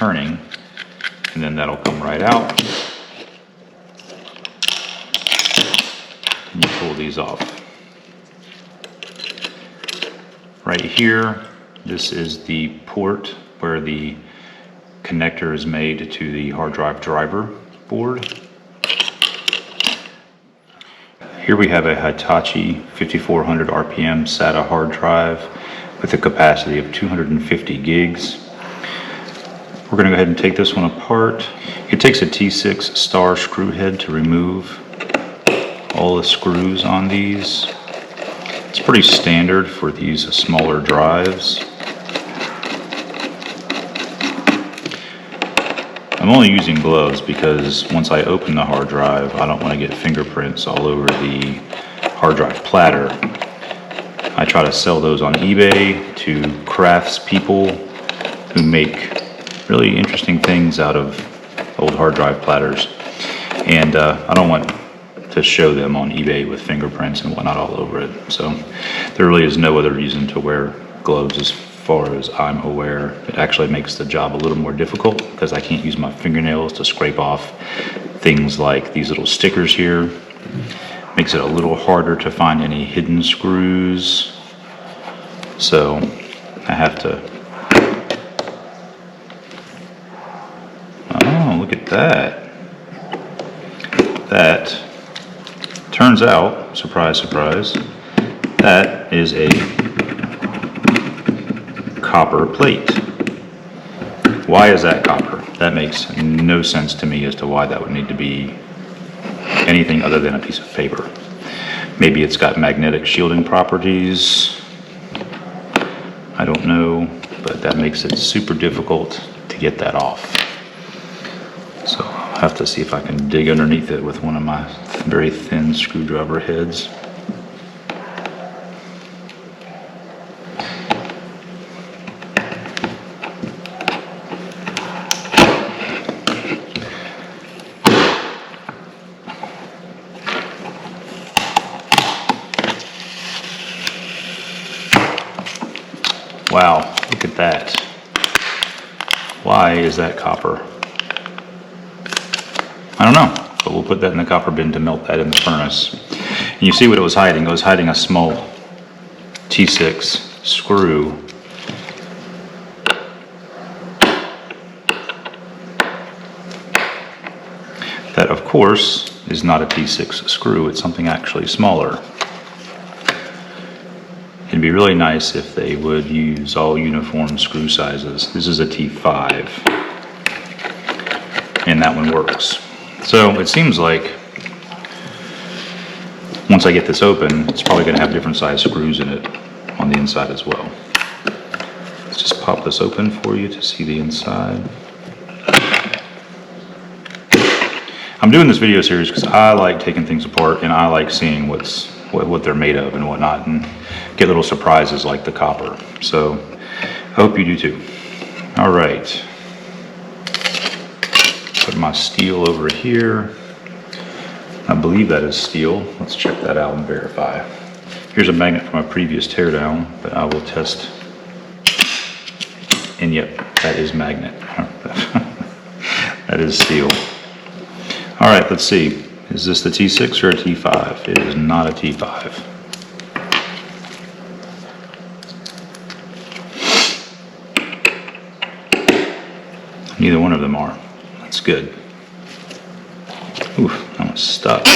turning, and then that'll come right out. And you pull these off. Right here, this is the port where the connector is made to the hard drive driver board. Here we have a Hitachi 5400 RPM SATA hard drive with a capacity of 250 gigs. We're going to go ahead and take this one apart. It takes a T6 star screw head to remove all the screws on these. It's pretty standard for these smaller drives. I'm only using gloves because once I open the hard drive, I don't want to get fingerprints all over the hard drive platter. I try to sell those on eBay to craftspeople who make really interesting things out of old hard drive platters. And I don't want to show them on eBay with fingerprints and whatnot all over it. So there really is no other reason to wear gloves as far as I'm aware. It actually makes the job a little more difficult because I can't use my fingernails to scrape off things like these little stickers here. Makes it a little harder to find any hidden screws. So I have to... Oh, look at that. That turns out, surprise, surprise, that is a copper plate. Why is that copper? That makes no sense to me as to why that would need to be anything other than a piece of paper. Maybe it's got magnetic shielding properties. I don't know, but that makes it super difficult to get that off. So I'll have to see if I can dig underneath it with one of my very thin screwdriver heads. Wow, look at that. Why is that copper? I don't know, but we'll put that in the copper bin to melt that in the furnace. And you see what it was hiding? It was hiding a small T6 screw. That, of course, is not a T6 screw. It's something actually smaller. It'd be really nice if they would use all uniform screw sizes. This is a T5, and that one works. So it seems like once I get this open, it's probably going to have different size screws in it on the inside as well. Let's just pop this open for you to see the inside. I'm doing this video series because I like taking things apart and I like seeing what they're made of and whatnot, and get little surprises like the copper. So I hope you do too. All right, put my steel over here. I believe that is steel. Let's check that out and verify. Here's a magnet from a previous teardown, but I will test. And yep, that is magnet. That is steel. All right, let's see. Is this the T6 or a T5? It is not a T5. Neither one of them are. That's good. Oof, I was stuck.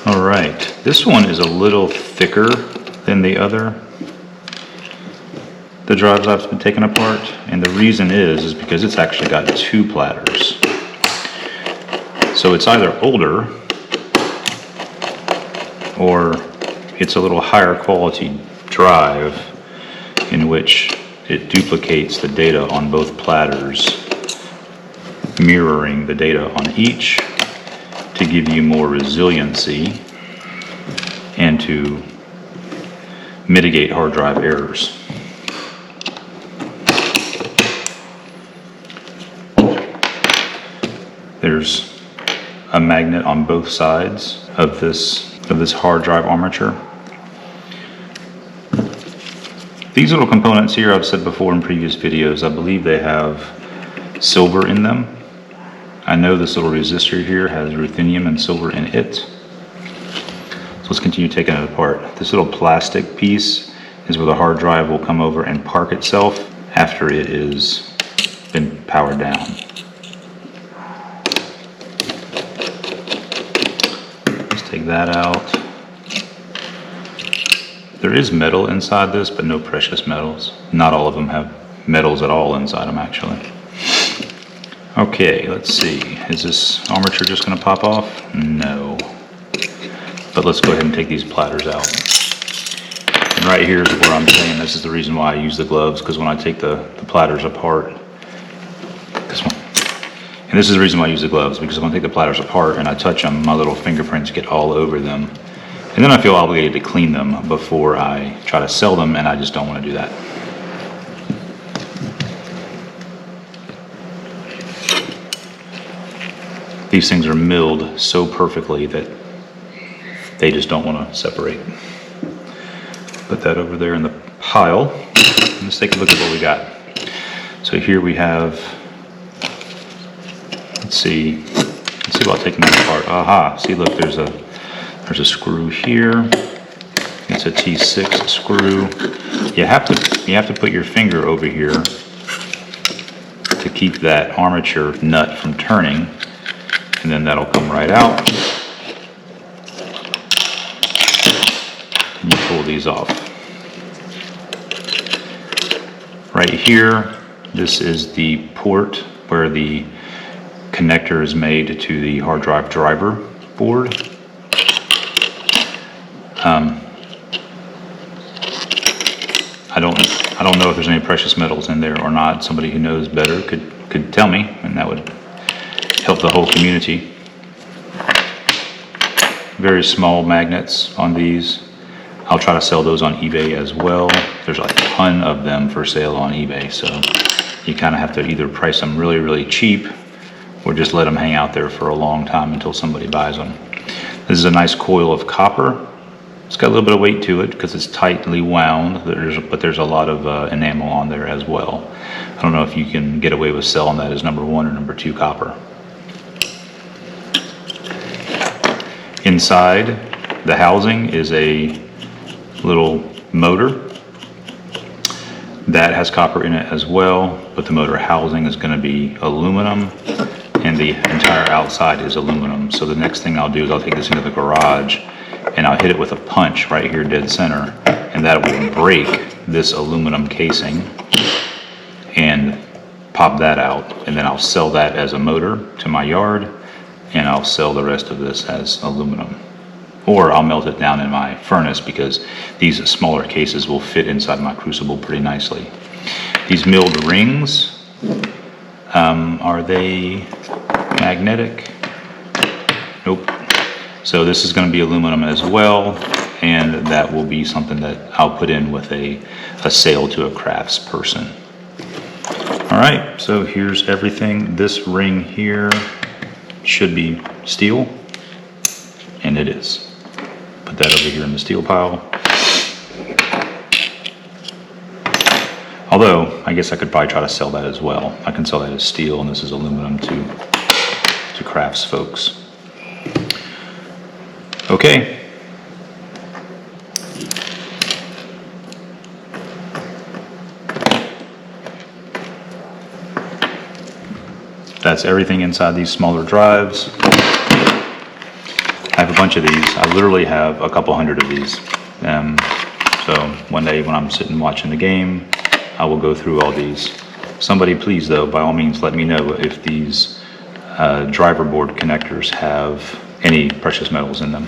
All right, this one is a little thicker than the other. The drives I've been taken apart, and the reason is because it's actually got two platters. So it's either older or it's a little higher quality drive in which it duplicates the data on both platters, mirroring the data on each to give you more resiliency and to mitigate hard drive errors. There's a magnet on both sides of this hard drive armature. These little components here, I've said before in previous videos, I believe they have silver in them. I know this little resistor here has ruthenium and silver in it. So let's continue taking it apart. This little plastic piece is where the hard drive will come over and park itself after it is been powered down. Let's take that out. There is metal inside this, but no precious metals. Not all of them have metals at all inside them, actually. Okay, let's see. Is this armature just going to pop off? No. But let's go ahead and take these platters out. And right here is where I'm saying this is the reason why I use the gloves, because when I take the platters apart, and this is the reason why I use the gloves, because when I take the platters apart and I touch them, my little fingerprints get all over them. And then I feel obligated to clean them before I try to sell them, and I just don't want to do that. These things are milled so perfectly that they just don't want to separate. Put that over there in the pile. Let's take a look at what we got. So here we have, let's see about taking that apart. Aha, see, look, there's a screw here. It's a T6 screw. You have to put your finger over here to keep that armature nut from turning, and then that'll come right out. And you pull these off. Right here, this is the port where the connector is made to the hard drive driver board. I don't know if there's any precious metals in there or not. Somebody who knows better could tell me, and that would help the whole community. Very small magnets on these. I'll try to sell those on eBay as well. There's a ton of them for sale on eBay, so you kind of have to either price them really, really cheap or just let them hang out there for a long time until somebody buys them. This is a nice coil of copper. It's got a little bit of weight to it because it's tightly wound, but there's a lot of enamel on there as well. I don't know if you can get away with selling that as number 1 or number 2 copper. Inside the housing is a little motor that has copper in it as well, but the motor housing is going to be aluminum, and the entire outside is aluminum. So the next thing I'll do is I'll take this into the garage and I'll hit it with a punch right here dead center, and that will break this aluminum casing and pop that out, and then I'll sell that as a motor to my yard, and I'll sell the rest of this as aluminum. Or I'll melt it down in my furnace, because these smaller cases will fit inside my crucible pretty nicely. These milled rings, are they magnetic? Nope. So this is going to be aluminum as well, and that will be something that I'll put in with a sale to a crafts person. All right, so here's everything. This ring here should be steel, and it is. Put that over here in the steel pile. Although, I guess I could probably try to sell that as well. I can sell that as steel, and this is aluminum to crafts folks. Okay. That's everything inside these smaller drives. I have a bunch of these. I literally have a couple hundred of these. So one day when I'm sitting watching the game, I will go through all these. Somebody please, though, by all means, let me know if these driver board connectors have any precious metals in them.